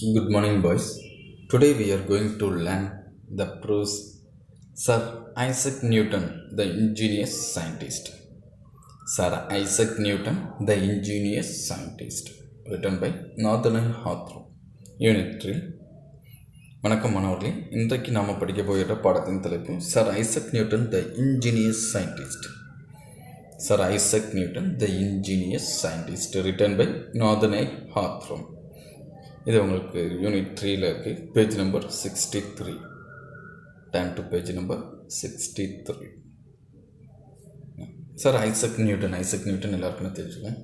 Good morning, boys. Today we are going to learn the prose Sir Isaac Newton, the ingenious scientist. Sir Isaac Newton, the ingenious scientist, written by Nathaniel Hawthorne. Unit 3. வணக்கம் மாணவர்களே, இன்றைக்கு நாம் படிக்க போகிற பாடத்தின் தலைப்பு sir Isaac Newton the ingenious scientist. Sir Isaac Newton the ingenious scientist, written by Nathaniel Hawthorne. இது உங்களுக்கு யூனிட் 3ல் இருக்குது, page number 63. Time to page number 63. Sir Isaac Newton எல்லாருக்குமே தெரிஞ்சுக்கோம்.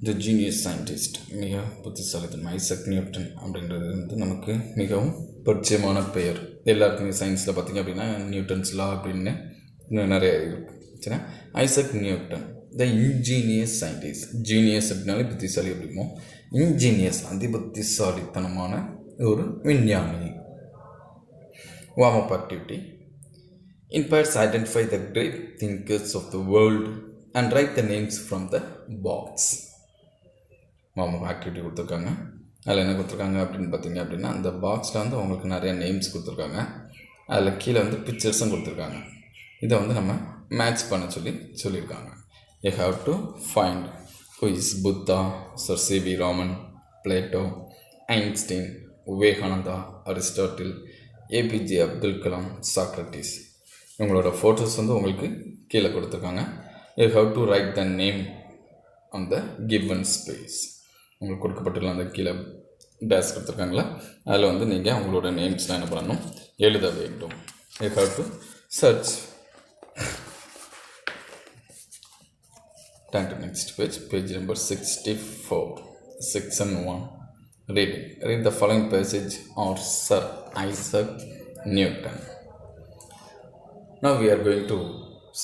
த ஜீனியஸ் சயின்டிஸ்ட், மிக புத்திசாலித்தனம். ஐசக் நியூட்டன் அப்படின்றது வந்து நமக்கு மிகவும் பரிச்சயமான பெயர். எல்லாருக்குமே சயின்ஸில் பார்த்திங்க அப்படின்னா நியூட்டன்ஸ் லா அப்படின்னு நிறைய இருக்குது. சரிங்களா? ஐசக் நியூட்டன் த இன்ஜீனியஸ் சயின்டிஸ்ட். ஜீனியஸ் அப்படின்னாலே புத்திசாலி அப்படிமோ, இன்ஜீனியஸ் அதிபுத்திசாலித்தனமான ஒரு விஞ்ஞானி. Warm up activity. In pairs, identify the great thinkers of the world and write the names from the box. Warm up activity கொடுத்துருக்காங்க. அதில் என்ன கொடுத்துருக்காங்க அப்படின்னு பார்த்தீங்க அப்படின்னா, அந்த பாக்ஸில் வந்து அவங்களுக்கு நிறைய நேம்ஸ் கொடுத்துருக்காங்க. அதில் கீழே வந்து பிக்சர்ஸும் கொடுத்துருக்காங்க. இதை வந்து நம்ம மேட்ச் பண்ண சொல்லியிருக்காங்க. You have to find who is Buddha, Sir C.V. Raman, Plato, Einstein, Vivekananda, Aristotle, APJ Abdul Kalam, Socrates. இவங்களோட ஃபோட்டோஸ் வந்து உங்களுக்கு கீழே கொடுத்துருக்காங்க. You have to write the name on the given space. உங்களுக்கு கொடுக்கப்பட்டுள்ள அந்த கீழே டேஸ் கொடுத்துருக்காங்களா, அதில் வந்து நீங்கள் அவங்களோட நேம்ஸ்லாம் என்ன பண்ணணும், எழுத வேண்டும். You have to search. Turn to next page, page number 64, section 1. Reading. Read the following passage of Sir Isaac Newton. Now we are going to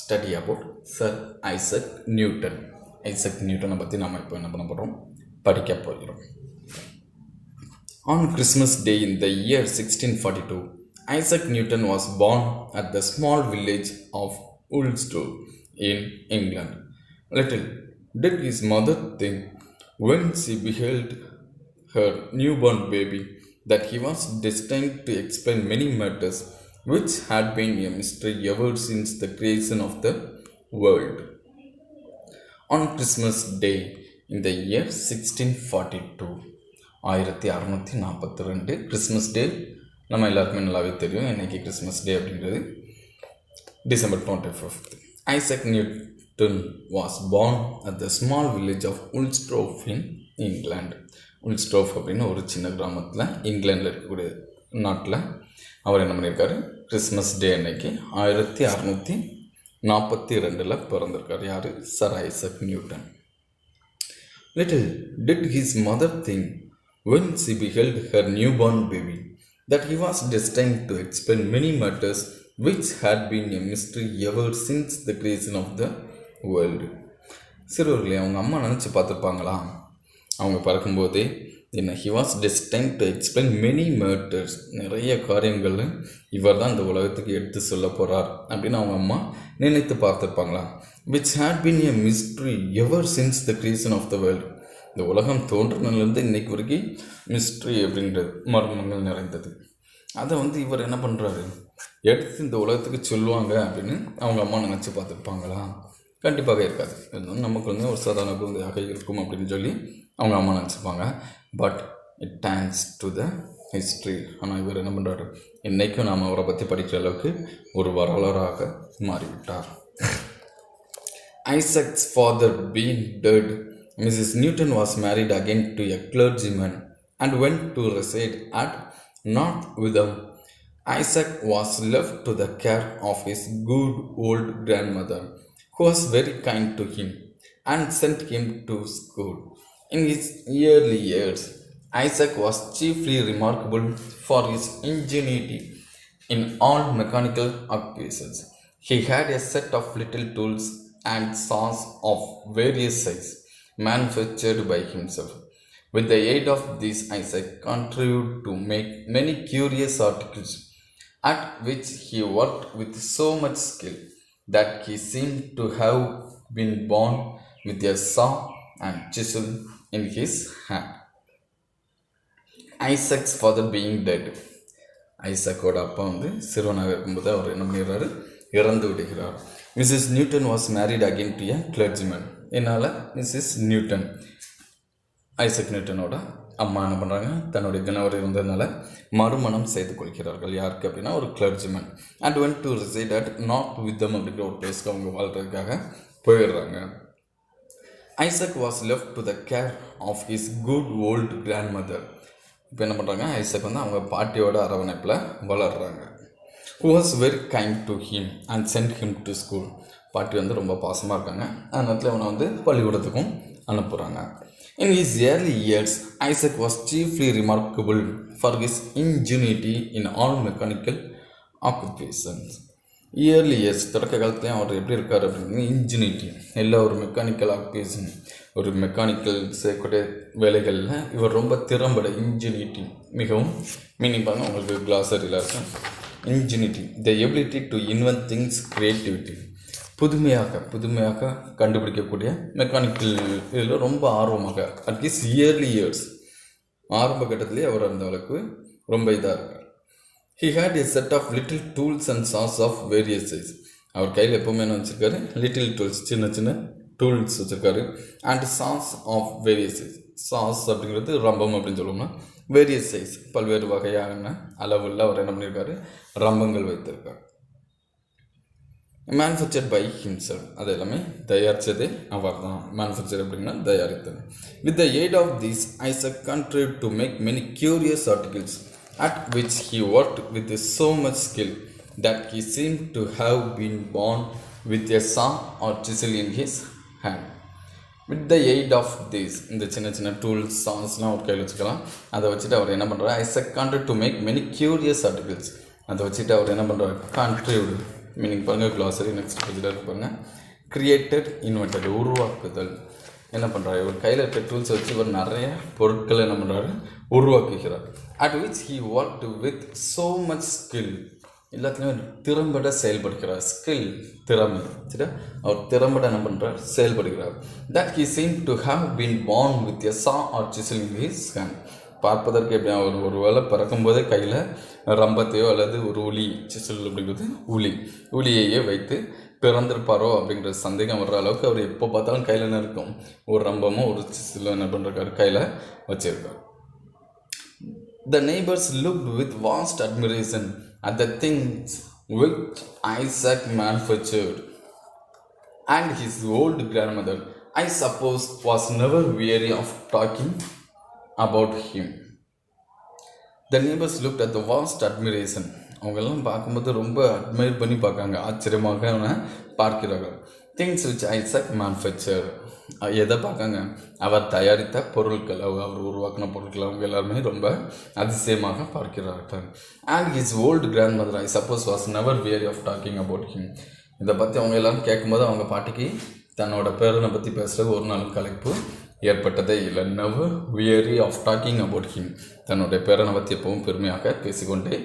study about Sir Isaac Newton. Isaac Newton பற்றி நாம் இப்போ என்ன பண்ண போகிறோம், படிக்க போகிறோம். On Christmas Day in the year 1642, Isaac Newton was born at the small village of Woolsthorpe in England. Little did his mother think, when she beheld her newborn baby, that he was destined to explain many matters which had been a mystery ever since the creation of the world. On Christmas Day in the year 1642, 1642 Christmas டே நம்ம எல்லாருக்குமே நல்லாவே தெரியும். இன்றைக்கி Christmas டே அப்படிங்கிறது December 25th. Isaac Newton was born at the small village of Woolsthorpe in England. Woolsthorpe அப்படின்னு ஒரு சின்ன கிராமத்தில் இங்கிலாண்டில் இருக்கக்கூடிய நாட்டில் அவர் என்ன பண்ணியிருக்காரு, கிறிஸ்மஸ் டே அன்னைக்கு 1642 பிறந்திருக்கார். யார்? Sir Isaac Newton. Little did his mother think, when she beheld her newborn baby, that he was destined to explain many matters which had been a mystery ever since the creation of the world. சிறுவர்களே, அவங்க அம்மா நினச்சி பார்த்துருப்பாங்களா, அவங்க பிறக்கும்போதே என்ன, he was destined to explain many matters, நிறைய காரியங்கள் இவர் தான் இந்த உலகத்துக்கு எடுத்து சொல்ல போகிறார் அப்படின்னு அவங்க அம்மா நினைத்து பார்த்துருப்பாங்களா. which had been a mystery ever since the creation of the world. இந்த உலகம் தோன்றினிலிருந்து இன்னைக்கு வரைக்கும் மிஸ்ட்ரி அப்படின்றது, மர்மங்கள் நிறைந்தது. அதை வந்து இவர் என்ன பண்ணுறாரு, எடுத்து இந்த உலகத்துக்கு சொல்லுவாங்க அப்படின்னு அவங்க அம்மா நினச்சி பார்த்துருப்பாங்களா? கண்டிப்பாக இருக்காது. இருந்தாலும் நமக்கு வந்து ஒரு சாதாரண குழந்தையாக இருக்கும் அப்படின்னு சொல்லி அவங்க அம்மா நினச்சிப்பாங்க. But it thanks to the history. ஆனால் இவர் என்ன பண்ணுறாரு, இன்றைக்கும் நாம் அவரை பற்றி படிக்கிற அளவுக்கு ஒரு வரலாறாக மாறிவிட்டார். Isaac's father being dead, Mrs. Newton was married again to a clergyman and went to reside at North Witham. Isaac was left to the care of his good old grandmother, who was very kind to him and sent him to school. In his early years, Isaac was chiefly remarkable for his ingenuity in all mechanical occupations. He had a set of little tools and saws of various sizes manufactured by himself. With the aid of these, Isaac contrived to make many curious articles, at which he worked with so much skill that he seemed to have been born with a saw and chisel in his hand. Isaac's father being dead. ஐசக்கோட அப்பா வந்து சிறுவனாக இருக்கும்போது அவர் என்ன பண்ணிடுறாரு, இறந்து விடுகிறார். Mrs Newton was married again to a clergyman. என்னால் மிஸ்ஸஸ் நியூட்டன், ஐசக் நியூட்டனோட அம்மா என்ன பண்ணுறாங்க, தன்னுடைய கணவர் இருந்ததுனால மறுமணம் செய்து கொள்கிறார்கள். யாருக்கு அப்படின்னா ஒரு clergyman. And went to reside at North Witham அப்படிங்கிற ஒரு பிளேஸ்க்கு அவங்க வாழ்கிறதுக்காக போயிடுறாங்க. Isaac was left to the care of his good old grandmother. இப்போ என்ன பண்ணுறாங்க, ஐசக் வந்து அவங்க பாட்டியோட அரவணைப்பில் வளர்கிறாங்க. Who was very kind to him and sent him to school. பாட்டி வந்து ரொம்ப பாசமாக இருக்காங்க. அந்த நேரத்தில் அவனை வந்து பள்ளிக்கூடத்துக்கும் அனுப்புகிறாங்க. In his early years, Isaac was chiefly remarkable for his ingenuity in all mechanical occupations. Early years, தொடக்க காலத்துலேயும் அவர் எப்படி இருக்கார் அப்படின்னா இன்ஜினிட்டி, எல்லா ஒரு மெக்கானிக்கல் ஆக்குபேஷன், ஒரு மெக்கானிக்கல் செய்யக்கூடிய வேலைகளில் இவர் ரொம்ப திறம்பட, இன்ஜினிட்டி மிகவும் மீனிங் பாருங்கள் உங்களுக்கு கிளாஸரியில் இருக்கும். இன்ஜினிட்டி, the ability to invent things, creativity, புதுமையாக கண்டுபிடிக்கக்கூடிய மெக்கானிக்கல் இதில் ரொம்ப ஆர்வமாக, அட்லீஸ்ட் இயர்லி இயர்ஸ் ஆரம்ப கட்டத்திலே அவர் அந்த அளவுக்கு ரொம்ப இதாக இருக்கார். He had a set of little tools and saws of various size. அவர் கையில் எப்போவுமே என்ன வச்சுருக்காரு, லிட்டில் டூல்ஸ், சின்ன சின்ன டூல்ஸ் வச்சுருக்காரு. And saws of various size. Saws அப்படிங்கிறது ரம்பம் அப்படின்னு சொல்லுவோம்னா, வேரியஸ் சைஸ் பல்வேறு வகையான அளவில் அவர் என்ன பண்ணியிருக்காரு, ரம்பங்கள் வைத்திருக்கார். மேனுஃபேக்சர்ட் பை ஹிம்செல்ஃப், அது எல்லாமே தயாரித்ததே அவர் தான். மேனுஃபேக்சர் அப்படின்னா தயாரித்தது. With the aid of these Isaac contrived to make many curious articles at which he worked with so much skill that he seemed to have been born with a saw or chisel in his hand. With the aid of these, இந்த சின்ன சின்ன tools, சாஸ்லாம் ஒரு கையில் வச்சுக்கலாம். அதை வச்சுட்டு அவர் என்ன பண்ணுறாரு, Isaac contrived to make many curious articles. அதை வச்சுட்டு அவர் என்ன பண்ணுறாரு, contrived மீனிங் பாருங்கள் க்ளாஸரி நெக்ஸ்ட் பேஜில் இருப்பாங்க. கிரியேட்டட், இன்வென்டட், உருவாக்குதல். என்ன பண்ணுறாரு, இவர் கையில் இருக்க டூல்ஸ் வச்சு இவர் நிறைய பொருட்களை என்ன பண்ணுறாரு, உருவாக்குகிறார். At which he worked with so much skill, எல்லாத்துலேயும் திறம்பட செயல்படுகிறார். ஸ்கில், திறமை, சரி, அவர் திறம்பட என்ன பண்ணுறார், செயல்படுகிறார். That he seem to have been born with a saw or chisel in his hand. பார்ப்பதற்கு எப்படி அவர் ஒரு வேளை பிறக்கும்போதே கையில் ரம்பத்தையோ அல்லது ஒரு உளி, சிசில் அப்படிங்கிறது உளியையே வைத்து பிறந்திருப்பாரோ அப்படிங்கிற சந்தேகம் வர்ற அளவுக்கு அவர் எப்போ பார்த்தாலும் கையில் என்ன இருக்கும், ஒரு ரம்பமோ ஒரு சிசிலோ என்ன பண்ணுறாரு, கையில் வச்சிருக்கார். The neighbors looked with vast admiration at the things which Isaac manufactured, and his old grandmother, I suppose, was never weary of talking about him. The neighbors looked at the vast admiration. அவங்கெல்லாம் பார்க்கும்போது ரொம்ப admire பண்ணி பார்க்காங்க, ஆச்சரியமாக அவனை பார்க்கிறார்கள். Things which Isaac manufacture, எதை பார்க்காங்க, அவர் தயாரித்த பொருட்கள், அவர் உருவாக்கின பொருட்கள் அவங்க எல்லாருமே ரொம்ப அதிசயமாக பார்க்கிறார்கள். And his old grandmother I suppose was never weary of talking about him. இதை பற்றி அவங்க எல்லாரும் கேட்கும்போது அவங்க பாட்டிக்கு தன்னோட பேரனை பற்றி பேசுகிறது ஒரு நாளும் கலைப்பு ஏற்பட்டதே இல்லை. Never weary of talking about him, தன்னுடைய பேரனை பற்றி எப்பவும் பெருமையாக பேசிக்கொண்டே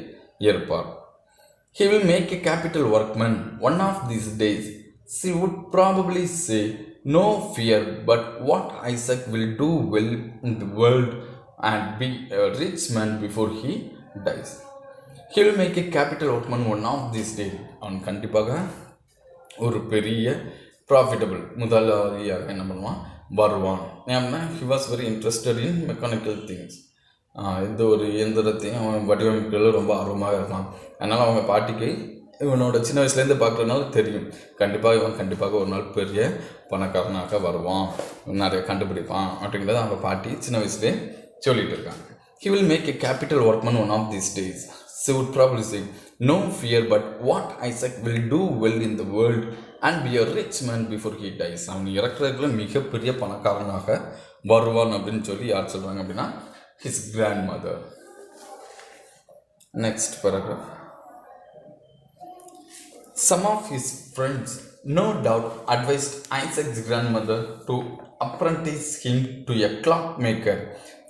இருப்பார். He will make a capital workman one of these days, she would probably say. No fear but what Isaac will do well in the world and be a rich man before he dies. He will make a capital workman one of these days. அவன் கண்டிப்பாக ஒரு பெரிய profitable முதலாளியாக என்ன பண்ணுவான், வருவான். ஏன்னா he was very interested in mechanical things. இந்த ஒரு இயந்திரத்தையும் அவன் வடிவமைப்புகளில் ரொம்ப ஆர்வமாக இருப்பான். அதனால் அவங்க பாட்டிக்கு இவனோட சின்ன வயசுலேருந்து பார்க்குறதுனால தெரியும், கண்டிப்பாக ஒரு நாள் பெரிய பணக்காரனாக வருவான், நிறைய கண்டுபிடிப்பான் அப்படிங்கிறத அவங்க பாட்டி சின்ன வயசுலேயே சொல்லிட்டு இருக்காங்க. He will make a capital workman one of these days. She would probably say, no fear but what Isaac will do well in the world and be a rich man before he dies. அவன் இறக்குறதுக்குள்ள மிகப்பெரிய பணக்காரனாக வருவான் அப்படின்னு சொல்லி யார் சொல்கிறாங்க அப்படின்னா his grandmother. Next paragraph. Some of his friends no doubt advised Isaac's grandmother to apprentice him to a clockmaker,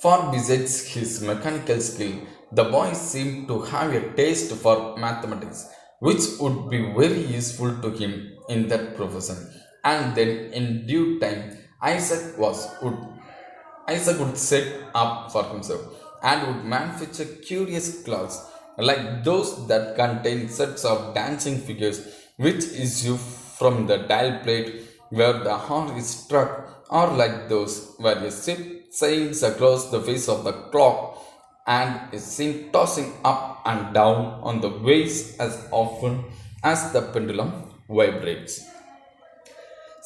for besides his mechanical skill, the boy seemed to have a taste for mathematics, which would be very useful to him in that profession. And then in due time Isaac would set up for himself. and would manufacture curious clocks like those that contain sets of dancing figures which issue from the dial plate where the horn is struck, or like those where a ship sails across the face of the clock and is seen tossing up and down on the waves as often as the pendulum vibrates.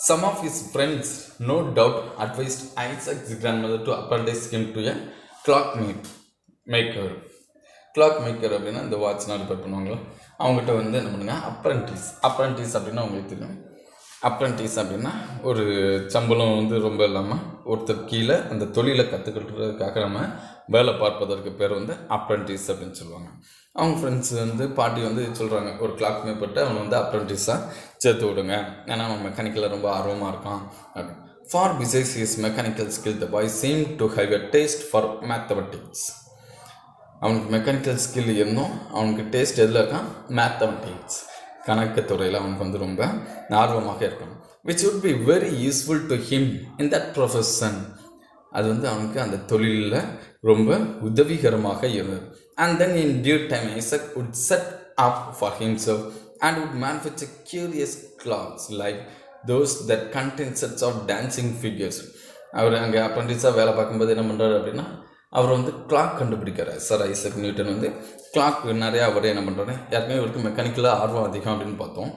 Some of his friends, no doubt, advised Isaac's grandmother to apprentice him to a maker. Clock maker அப்படின்னா இந்த வாட்ச்லாம் repair பண்ணுவாங்களோ அவங்ககிட்ட வந்து என்ன பண்ணுங்க, apprentice அப்படின்னா அவங்களுக்கு தெரியும். அப்ரண்டிஸ் அப்படின்னா ஒரு சம்பளம் வந்து ரொம்ப இல்லாமல் ஒருத்தர் கீழே அந்த தொழிலை கற்றுக்கிட்டுறதுக்காக நம்ம வேலை பார்ப்பதற்கு பேர் வந்து அப்ரண்டிஸ் அப்படின்னு சொல்லுவாங்க. அவங்க ஃப்ரெண்ட்ஸ் வந்து பாட்டி வந்து சொல்கிறாங்க, ஒரு கிளாக் மேப்பர்ட்ட அவனை வந்து அப்ரண்டிஸாக சேர்த்து விடுங்க, ஏன்னா அவன் மெக்கானிக்கலில் ரொம்ப ஆர்வமாக இருக்கான் அப்படின்னு. For besides his mechanical skill the boy seem to have a taste for mathematics. அவனுக்கு மெக்கானிக்கல் ஸ்கில் இருந்தும் அவனுக்கு டேஸ்ட் எதில் இருக்கான், மேத்தமெட்டிக்ஸ், கணக்கு துறையில் அவனுக்கு வந்து ரொம்ப ஆர்வமாக இருக்கான். Which would be very useful to him in that profession. அது வந்து அவனுக்கு அந்த தொழிலில் ரொம்ப உதவிகரமாக இருந்தது. And then in due time Isaac would set up for himself and would manufacture curious clocks like those that contain sets of dancing figures. அவர் அங்கே அப்ரண்டிஸாக வேலை பார்க்கும்போது என்ன பண்ணுறாரு அப்படின்னா, அவர் வந்து கிளாக் கண்டுபிடிக்கிறார். சார் ஐசக் நியூட்டன் வந்து கிளாக் நிறையா அவரே என்ன பண்ணுறாரு, யாருக்குமே இவருக்கு மெக்கானிக்கலாக ஆர்வம் அதிகம் அப்படின்னு பார்த்தோம்.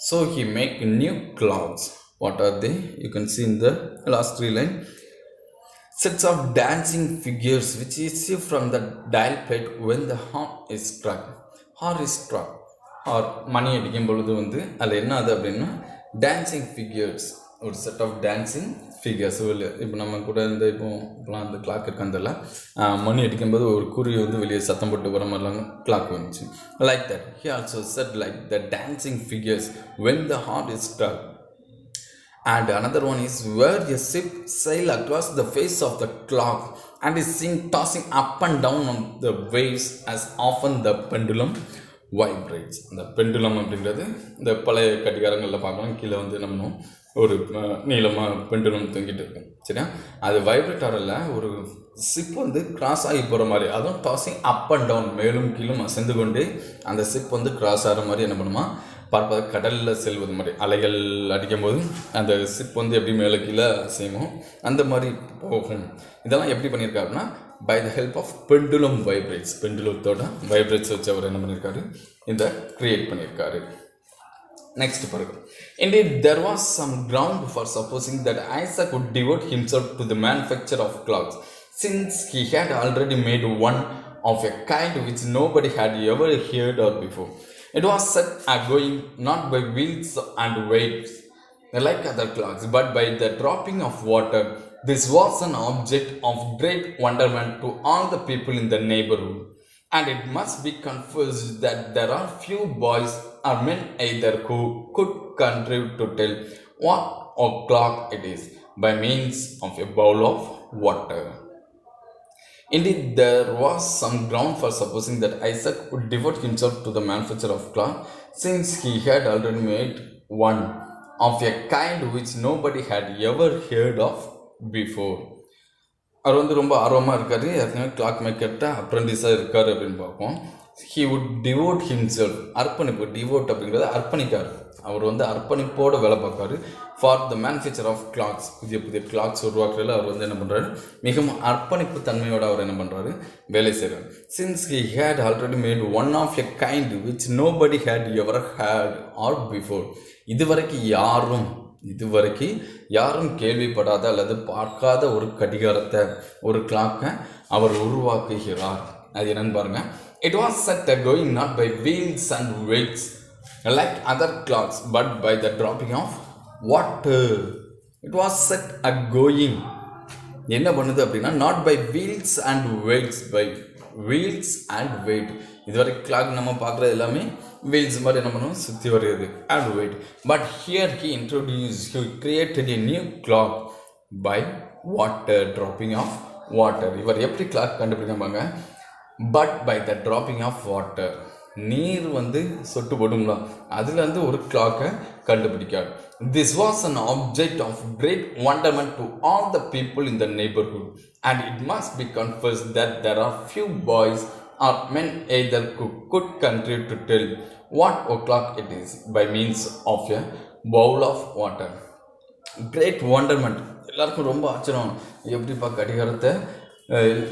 So he make new clocks. What are they? You can see in the last 3 line. Sets of dancing figures which issue from the dial plate when the horn is struck. மணி அடிக்கும் பொழுது வந்து அதில் என்ன அது அப்படின்னா டான்சிங் ஃபிகர்ஸ், ஒரு set of dancing figures. இப்போ நம்ம கூட இந்த இப்போலாம் அந்த கிளாக் இருக்காந்தல மணி அடிக்கும்போது ஒரு குருவி வந்து வெளியே சத்தம் போட்டு வர மாதிரிலாம் கிளாக் வந்துச்சு. Like that he also set like the dancing figures when the hour is struck. And another one is where a ship sail across the face of the clock and is seen tossing up and down on the waves as often the pendulum vibrates. இந்த pendulum அப்படின்றது இந்த பழைய கட்டிகாரங்களில் பார்க்கலாம், கீழே வந்து நம்ம ஒரு நீளமாக பெண்டுலம் தூங்கிட்டு இருக்கும், சரியா? அது வைப்ரேட் ஆகல, ஒரு ஷிப் வந்து கிராஸ் ஆகி போகிற மாதிரி, அதுவும் டாஸிங் அப் அண்ட் டவுன், மேலும் கீழும் அசைந்து கொண்டே அந்த ஷிப் வந்து கிராஸ் ஆகிற மாதிரி என்ன பண்ணுமா, பார்ப்பது கடலில் செல்வது மாதிரி, அலைகள் அடிக்கும்போது அந்த ஷிப் வந்து எப்படி மேலே கீழே அசையுமோ அந்த மாதிரி போகும். இதெல்லாம் எப்படி பண்ணியிருக்காருன்னா, by the help of pendulum vibrates, பெண்டுலத்தோட வைப்ரேட்ஸ் வச்சு அவர் என்ன பண்ணியிருக்காரு, இந்த கிரியேட் பண்ணியிருக்காரு. Next paragraph. Indeed, there was some ground for supposing that Isaac would devote himself to the manufacture of clocks, since he had already made one of a kind which nobody had ever heard of before. It was set going not by wheels and weights like other clocks, but by the dropping of water. This was an object of great wonderment to all the people in the neighborhood, and it must be confessed that there are few boys or men either who could contrive to tell what o'clock it is by means of a bowl of water. Indeed, there was some ground for supposing that Isaac would devote himself to the manufacture of cloth, since he had already made one of a kind which nobody had ever heard of before. அவர் வந்து ரொம்ப ஆர்வமாக இருக்கார், ஏற்கனவே clock மேக்கர்கிட்ட அப்ரண்டிஸாக இருக்கார் அப்படின்னு பார்ப்போம். He would டிவோட் himself, அர்ப்பணிப்பு, டிவோட் அப்படிங்கிறது அர்ப்பணிக்கார், அவர் வந்து அர்ப்பணிப்போடு வேலை பார்க்காரு. For the manufacture of clocks, புதிய புதிய கிளாக்ஸ் உருவாக்குறதுல அவர் வந்து என்ன பண்ணுறாரு, மிகவும் அர்ப்பணிப்பு தன்மையோடு அவர் என்ன பண்ணுறாரு, வேலை செய்கிறார். Since he had already made one of a kind which nobody had ever had or before. இதுவரைக்கும் யாரும் கேள்விப்படாத அல்லது பார்க்காத ஒரு கடிகாரத்தை, ஒரு கிளாக்கை அவர் உருவாக்குகிறார். அது என்னன்னு பாருங்க. It was set going not by wheels and weights like other clocks, but by the dropping of water. It was set going, என்ன பண்ணுது அப்படின்னா, not by wheels and weights, by wheels and weight. இதுவரை clock நம்ம பார்க்குறது எல்லாமே wheels மாதிரி என்ன பண்ணுவோம், சுற்றி வருகிறது, and weight. But here he created a new clock by water, dropping of water. இவர் எப்படி கிளாக் கண்டுபிடிக்காங்க, but by the dropping of water, நீர் வந்து சொட்டு போடுங்களா அதுலேருந்து ஒரு கிளாக்கை கண்டுபிடிக்கார். This was an object of great wonderment to all the people in the neighborhood, and it must be confessed that there are few boys or men either who could contrive to tell what o'clock it is by means of a bowl of water. Great wonderment, எல்லாருக்கும் ரொம்ப ஆச்சரியம். எப்படிப்பா கடிகாரத்தை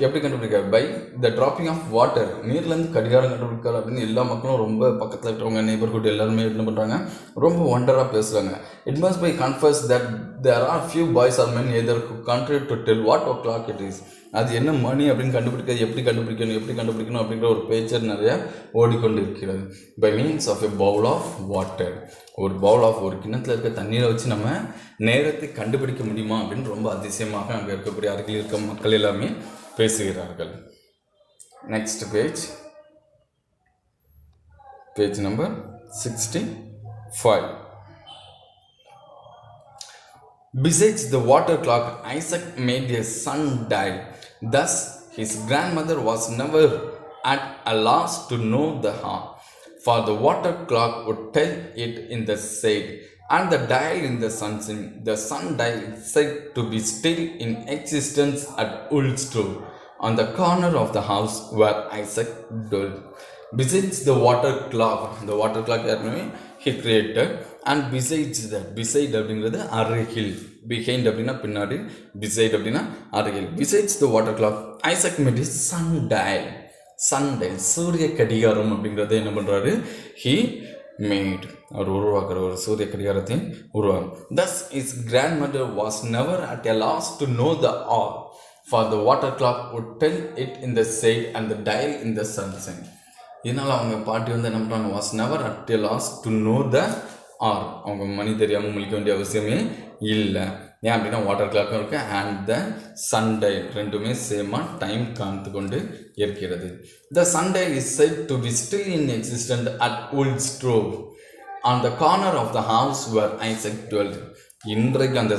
எப்படி கண்டுபிடிக்காரு? By the dropping of water, நீர்லேருந்து கடிகாரம் கண்டுபிடிக்காரு அப்படின்னு எல்லா மக்களும் ரொம்ப பக்கத்தில் இருக்கிறவங்க நெய்பர்ஹுட் எல்லாருமே என்ன பண்ணுறாங்க, ரொம்ப ஒண்டராக பேசுகிறாங்க. It must be confessed that there are few boys or men either who contribute to tell what o'clock it is. அது என்ன மணி அப்படின்னு கண்டுபிடிக்கிறது, எப்படி கண்டுபிடிக்கணும் அப்படிங்கிற ஒரு பேச்சர் நிறையா ஓடிக்கொண்டு இருக்கிறது. By means of a bowl of water, ஒரு கிண்ணத்தில் இருக்க தண்ணீரை வச்சு நம்ம நேரத்தை கண்டுபிடிக்க முடியுமா அப்படின்னு ரொம்ப அதிசயமாக அங்கே இருக்கக்கூடிய அருகில் இருக்க மக்கள் எல்லாமே பேசுகிறார்கள். Next page number 65. Besides the water clock, Isaac made a sundial. Thus, his grandmother was never at a loss to know the hour, for the water clock would tell it in the shade, and the dial in the sunset. The sundial is said to be still in existence at Woolsthorpe, on the corner of the house where Isaac dwelt. Besides the water clock he created, and besides that, beside அப்படிங்கிறது அருகில், behind அப்படின்னா பின்னாடி, beside அப்படின்னா அருகில். Besides the water clock, Isaac made his sundial, சூரிய கடிகாரம் அப்படிங்கிறத என்ன பண்ணுறாரு, he made, அவர் உருவாக்குற ஒரு சூரிய கடிகாரத்தை உருவாக்கும். Thus his grandmother was never at a loss to know the hour, for the water clock would tell it in the shade and the dial in the sunset. இதனால் அவங்க பாட்டி வந்து என்ன பண்ணுறாங்க, was never at a loss to know the hour. அவங்க மணி தெரியாமல் முழிக்க வேண்டிய அவசியமே இல்லை. ஏன் அப்படின்னா வாட்டர் கிளாக்கும் இருக்குது அண்ட் த சன்டைல் ரெண்டுமே சேமாக டைம் காத்து கொண்டு இருக்கிறது. The sundial is set to be still in existent at Woolsthorpe, on the corner of the house where Isaac dwelt. இன்றைக்கு அந்த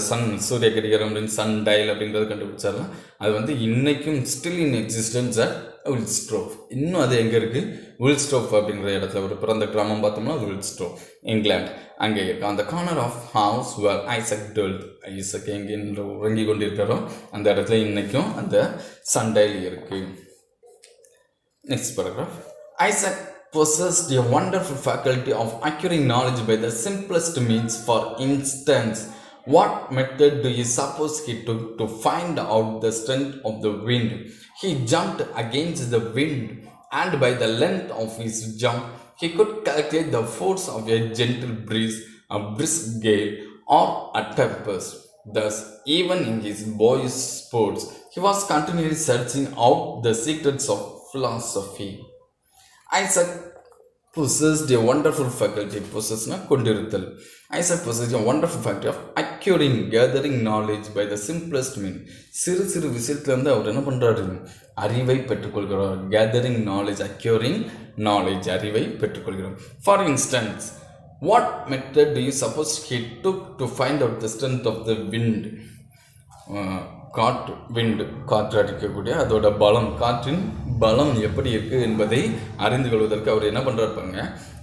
சூரிய கடிகாரம் அப்படின்னு சன்டைல் அப்படிங்கிறது கண்டுபிடிச்சார்ல, அது வந்து இன்னைக்கும் still in existence at Woolsthorpe. இன்னும் அது எங்கே இருக்குது, Woolsthorpe அப்படிங்கிற இடத்துல ஒரு பிறந்த கிராமம் பார்த்தோம்னா அது Woolsthorpe, இங்கிலாந்து. அங்கே இருக்குது அந்த corner of house where Isaac dwelt. Isaac எங்கே உறங்கி கொண்டிருக்காரோ அந்த இடத்துல இன்னைக்கும் அந்த சன்டைல் இருக்குது. Next paragraph. Isaac possessed a wonderful faculty of acquiring knowledge by the simplest means. For instance, what method do you suppose he took to find out the strength of the wind? He jumped against the wind, and by the length of his jump, he could calculate the force of a gentle breeze, a brisk gale, or a tempest. Thus, even in his boyish sports, he was continually searching out the secrets of philosophy. Isaac possessed a wonderful faculty, கொண்டிருத்தல். Isaac possessed a wonderful faculty of acquiring, gathering knowledge by the simplest means. சிறு விஷயத்துலேருந்து அவர் என்ன பண்ணுறாரு, அறிவை பெற்றுக்கொள்கிறார். Gathering knowledge, acquiring knowledge, அறிவை பெற்றுக்கொள்கிறார். For instance, what method do you suppose he took to find out the strength of the wind? காற்று அடிக்கக்கூடிய அதோட பலம், காற்றின் பலம் எப்படி இருக்குது என்பதை அறிந்து கொள்வதற்கு அவர் என்ன பண்ணுறாருப்பாங்க,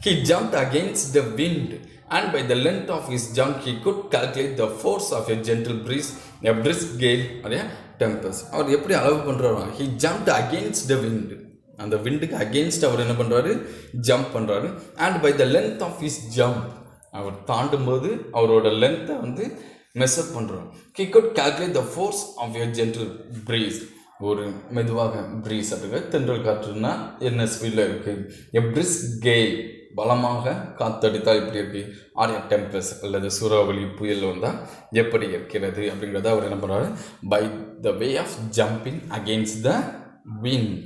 he jumped against the wind, and by the length of his jump he could calculate the force of a gentle breeze, a brisk gale, or a tempest. அவர் எப்படி அளவு பண்ணுறாரு, he jumped against the wind, அந்த விண்டுக்கு against அவர் என்ன பண்ணுறாரு, jump பண்ணுறாரு. And by the length of his jump, அவர் தாண்டும் போது அவரோட லென்த்தை வந்து மெஷர் பண்ணுறோம். he could calculate the force of a gentle breeze, ஒரு மெதுவாக ப்ரீஸ் அப்படிங்க, தென்றல் காற்றுன்னா என்ன ஸ்பீடில் இருக்குது. a brisk gale, பலமாக காற்றடித்தால் எப்படி இருக்குது. ஆர் எ டெம்பஸ்ட், அல்லது சூறாவளி புயல் வந்தால் எப்படி இருக்கிறது அப்படிங்கிறத அவர் என்ன பண்ணுறாரு, by the way of jumping against the wind.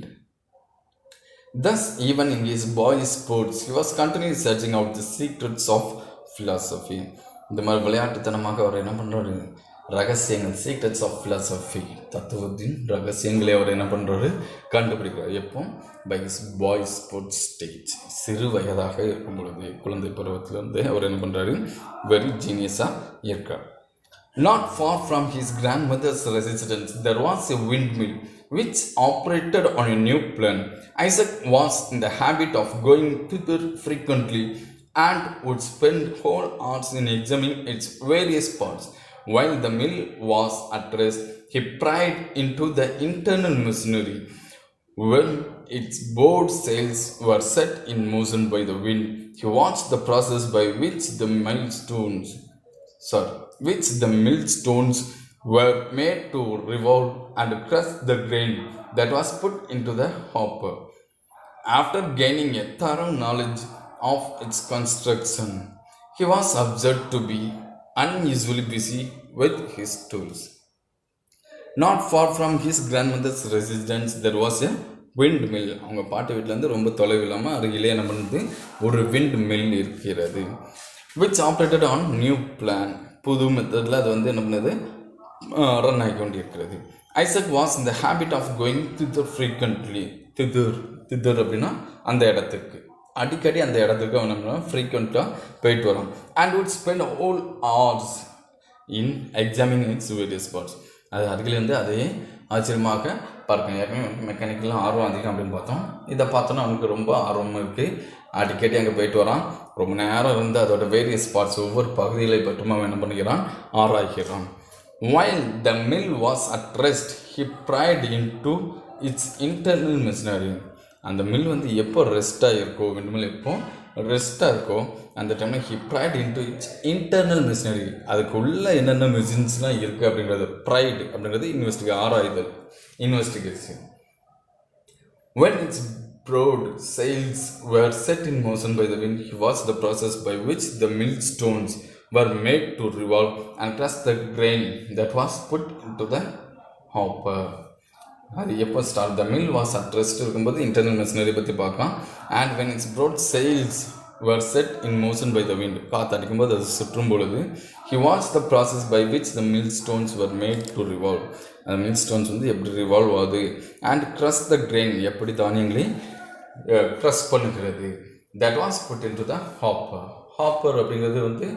Thus, even in his boyish sports, he was continually searching out the secrets of philosophy. இந்த மாதிரி விளையாட்டுத்தனமாக அவர் என்ன பண்ணுறாரு, ரகசியங்கள், சீக்ரெட்ஸ் ஆஃப் ஃபிலாசபி, தத்துவத்தின் ரகசியங்களை அவர் என்ன பண்ணுறாரு, கண்டுபிடிக்கிறார். எப்போ, by his boy sports stage, சிறு வயதாக இருக்கும் பொழுது, குழந்தை பருவத்திலிருந்து அவர் என்ன பண்ணுறாரு, வெரி ஜீனியஸாக இருக்கார். Not far from his grandmother's residence there was a windmill which operated on a new plan. Isaac was in the habit of going thither frequently and would spend whole hours in examining its various parts. While the mill was at rest, he pried into the internal machinery. When its board sails were set in motion by the wind, he watched the process by which the millstones were made to revolve and crush the grain that was put into the hopper. After gaining a thorough knowledge of its construction, he was observed to be unusually busy with his tools. Not far from his grandmother's residence there was a wind mill. அவங்க பாட்டு வீட்டிலேருந்து ரொம்ப தொலைவு இல்லாமல் அருகிலே என்ன பண்ணுது ஒரு விண்ட் மில் இருக்கிறது. which operated on new plan. புது மெத்தடில் அது வந்து என்ன பண்ணுது ரன் ஆகி கொண்டிருக்கிறது. ஐசக் வாஸ் இந்த ஹேபிட் ஆஃப் கோயிங் திதர் ஃப்ரீக்வெண்ட்லி. திதர் அப்படின்னா அந்த இடத்துக்கு அடிக்கடி அந்த இடத்துக்கு அவன் என்ன ஃப்ரீக்வெண்ட்டாக போயிட்டு வரான். And would spend whole hours in examining it's various parts. அது அருகிலேருந்து அதையே ஆச்சரியமாக பார்க்கணும். ஏற்கனவே மெக்கானிக்கெலாம் ஆர்வம் அதிகம் அப்படின்னு பார்த்தோம். இதை பார்த்தோன்னா அவனுக்கு ரொம்ப ஆர்வமாக இருக்குது. அடிக்கடி அங்கே போயிட்டு வரான். ரொம்ப நேரம் இருந்து அதோட வேரியஸ் பார்ட்ஸ் ஒவ்வொரு பகுதிகளை பற்றியும் அவன் என்ன பண்ணிக்கிறான், ஆராய்கிறான். While the mill was at rest, he pried into its internal machinery. அந்த மில் வந்து எப்போ ரெஸ்ட்டாக இருக்கோ, விண்மில் எப்போ ரெஸ்ட்டாக இருக்கோ அந்த டைமில் he pried into its internal machinery. அதுக்குள்ளே என்னென்ன மிஷின்ஸ்லாம் இருக்குது அப்படிங்கிறது. ப்ரைடு அப்படிங்கிறது ஆராய்தல், investigation. When its broad sails were set in motion by the wind, he watched the process by which the millstones were made to revolve and crush the grain that was put into the hopper. அது எப்போ start the mill was at rest இருக்கும்போது internal machinery பற்றி பார்க்கலாம். And when its broad sails were set in motion by the wind, காற்று அடிக்கும்போது அது சுற்றும் பொழுது he watch the process by which the mill stones were made to revolve. அந்த mill stones வந்து எப்படி ரிவால்வ் ஆகுது. அண்ட் க்ரஷ் த கிரெயின், எப்படி தானியங்களை க்ரஷ் பண்ணுகிறது. That was put in to the hopper. Hopper அப்படிங்கிறது வந்து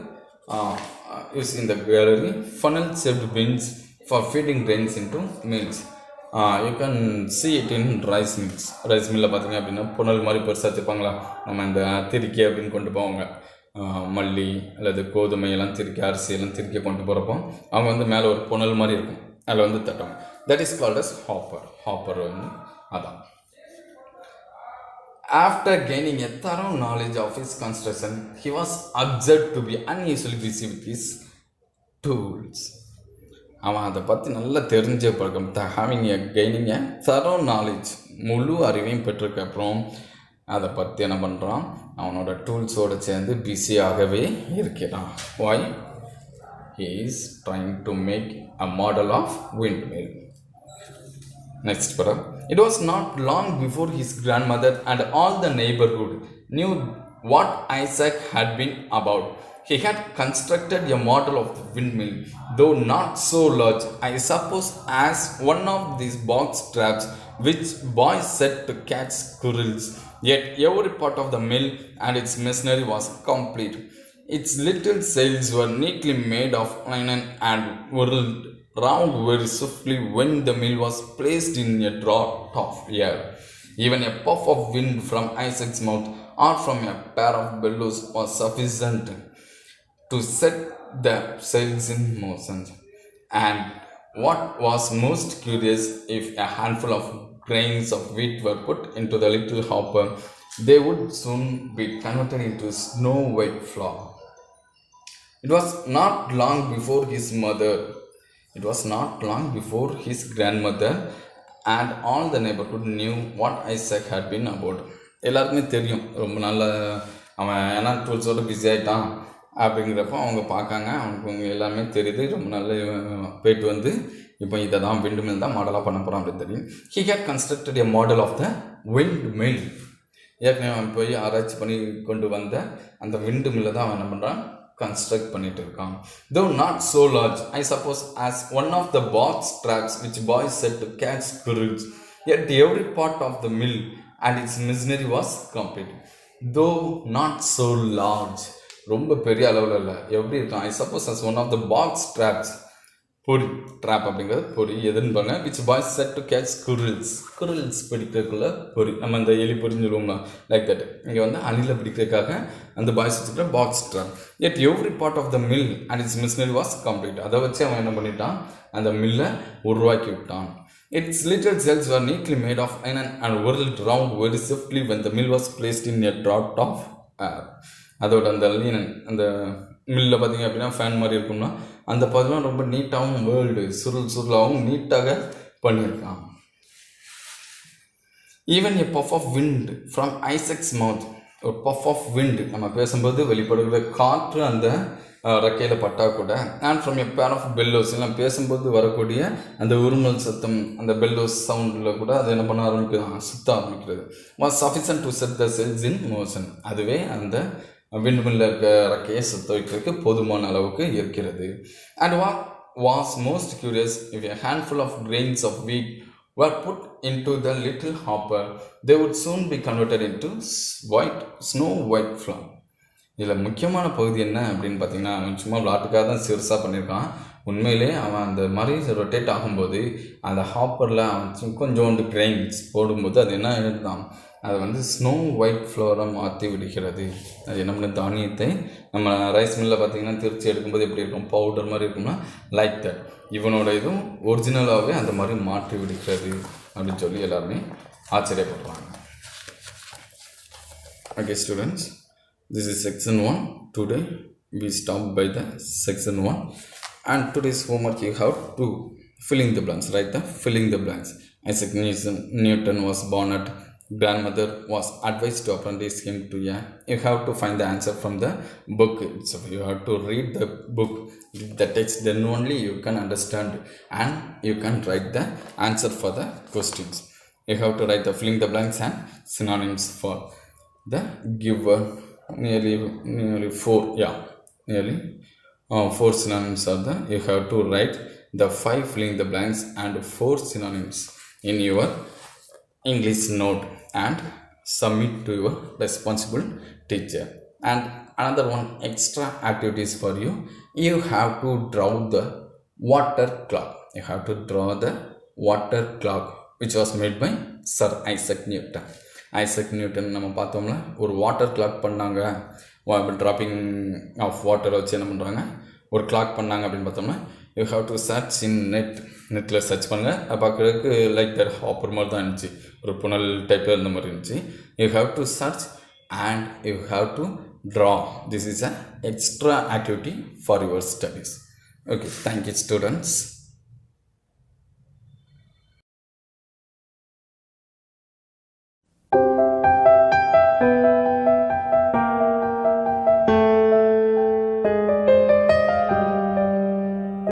use in the gallery funnel shaped bins for feeding grains into mills. You can see it in rice mills. Rice மில்லில் பார்த்தீங்க அப்படின்னா புனல் மாதிரி பெருசாக வச்சுருப்பாங்களா, நம்ம இந்த திருக்கி அப்படின்னு கொண்டு போவாங்க. மல்லி அல்லது கோதுமை எல்லாம் திருக்கி, அரிசி எல்லாம் திருக்கி கொண்டு போகிறப்போ அவங்க வந்து மேலே ஒரு புனல் மாதிரி இருக்கும், அதில் வந்து தட்டுவாங்க. That is called as hopper. Hopper வந்து அதான். After gaining a thorough knowledge of his construction, he was observed to be unusually busy with his tools. அவன் அதை பற்றி நல்லா தெரிஞ்ச பழக்கம். கெய்னிங் எ thorough knowledge, முழு அறிவையும் பெற்றிருக்க அப்புறம் அதை பற்றி என்ன பண்ணுறான், அவனோட டூல்ஸோடு சேர்ந்து பிஸியாகவே இருக்கிறான். Why? He is trying to make a model of windmill. Next para. It was not long before his grandmother and all the neighborhood knew what Isaac had been about. He had constructed a model of the windmill, though not so large, I suppose, as one of these box traps which boys set to catch squirrels. Yet every part of the mill and its machinery was complete. Its little sails were neatly made of linen and whirled round very swiftly when the mill was placed in a draught of air. Even a puff of wind from Isaac's mouth or from a pair of bellows was sufficient to set the sails in motion. And what was most curious, if a handful of grains of wheat were put into the little hopper, they would soon be converted into snow white flour. It was not long before his grandmother and all the neighborhood knew what Isaac had been about. எல்லாருக்குமே தெரியும், ரொம்ப நல்ல அவன் ஏன்னா டூல்ஸோடு busy ஆகிட்டான் அப்படிங்கிறப்போ அவங்க பார்க்காங்க, அவனுக்கு எல்லாமே தெரியுது. ரொம்ப நல்ல போயிட்டு வந்து இப்போ இதை தான் விண்ட் மில் தான் மாடலாக பண்ண போகிறான் அப்படின்னு தெரியும். He had constructed a model of the wind mill. ஏற்கனவே அவன் போய் ஆராய்ச்சி பண்ணி கொண்டு வந்த அந்த விண்டு மில்லை தான் அவன் என்ன பண்ணுறான், கன்ஸ்ட்ரக்ட் பண்ணிட்டு இருக்கான். Though not so large, I suppose, as one of the box traps which boys set to catch squirrels, yet every part of the mill and its machinery was complete. Though not so large, ரொம்ப பெரிய அளவில் இல்லை, எப்படி இருக்கான், I suppose as one of the box traps, பொறி trap அப்படிங்கிறது பொறி எதுன்னு பாருங்க which boys set to catch squirrels பிடிக்கிறதுக்குள்ள பொறி நம்ம இந்த எலி பொறின்னு சொல்லுவோம்னா லைக் தட் இங்கே வந்து அணிலை பிடிக்கிறதுக்காக அந்த பாய்ஸ் வச்சுக்கிற box trap at every part of the mill and its machinery was complete அதை வச்சு அவன் என்ன பண்ணிட்டான் அந்த மில்லை உருவாக்கி விட்டான் its little cells were neatly made of iron and whirled round very swiftly when the mill was placed in a draught of air அதோட அந்த லீனன் அந்த மில்லில் பார்த்தீங்க அப்படின்னா ஃபேன் மாதிரி இருக்கும்னா அந்த பதெல்லாம் ரொம்ப நீட்டாகவும் வேர்ல்டு சுருளாகவும் நீட்டாக பண்ணியிருக்கான் even a puff of wind from Isaac's mouth ஒரு பஃப் ஆஃப் விண்ட் நம்ம பேசும்போது வெளிப்படுகிற காற்று அந்த ரெக்கையில் பட்டா கூட and from a pair of bellows எல்லாம் பேசும்போது வரக்கூடிய அந்த உருமல் சத்தம் அந்த பெல்லோஸ் சவுண்டில் கூட அது என்ன பண்ண ஆரம்பிக்கிறது சுத்த ஆரம்பிக்கிறது was sufficient to set the sails in motion அதுவே அந்த விண்மில்ல ரெக்கையை சுத்த வைக்கிறதுக்கு போதுமான அளவுக்கு இருக்கிறது and was most curious if a handful of grains of wheat were put into the little hopper, they would soon be converted into snow white flour. இதில் முக்கியமான பகுதி என்ன அப்படின்னு பார்த்தீங்கன்னா அவன் சும்மா விளாட்டுக்காக தான் சிறுசாக பண்ணியிருக்கான் உண்மையிலே அவன் அந்த மாதிரி ரொட்டேட் ஆகும்போது அந்த ஹாப்பரில் அவன் கொஞ்சோண்டு கிரெயின்ஸ் போடும்போது அது என்ன எழுதுதான் அதை வந்து ஸ்னோ ஒயிட் ஃப்ளோரை மாற்றி விடுகிறது அது என்ன பண்ண தானியத்தை நம்ம ரைஸ் மில்லில் பார்த்திங்கன்னா திருச்சி எடுக்கும்போது எப்படி இருக்கும் பவுடர் மாதிரி இருக்கும்னா லைக் தட் இவனோட இதுவும் ஒரிஜினலாகவே அந்த மாதிரி மாற்றி விடுகிறது அப்படின்னு சொல்லி எல்லாருமே ஆச்சரியப்படுறாங்க. Okay students, this is section 1. Today we stop by the section 1 and today's homework you have to fill in the blanks, right? The filling the blanks. Isaac Newton was born at grandmother was advised to apprentice him to you have to find the answer from the book itself. You have to read the book, the text, then only you can understand and you can write the answer for the questions. You have to write the filling the blanks and synonyms for the given nearly 4 synonyms are the you have to write the 5 filling the blanks and 4 synonyms in your English note and submit to your responsible teacher. And another one extra activities for you, you have to draw the water clock. You have to draw the water clock which was made by Sir Isaac Newton. Isaac Newton நம்ம பார்த்தோம்னா ஒரு water clock பண்ணாங்க, dropping of வாட்டரை வச்சு என்ன பண்ணுறாங்க ஒரு clock பண்ணாங்க அப்படின்னு பார்த்தோம்னா யூ ஹாவ் டு சர்ச் இன் நெட்டில் சர்ச் பண்ணுங்கள். அது பார்க்குறதுக்கு லைக் தட் ஹாப்பர் மாதிரி தான் இருந்துச்சு, ஒரு புனல் டைப்பில் இருந்த மாதிரி இருந்துச்சு. You have to search and you have to draw. This is a extra activity for your studies. Okay, thank you students.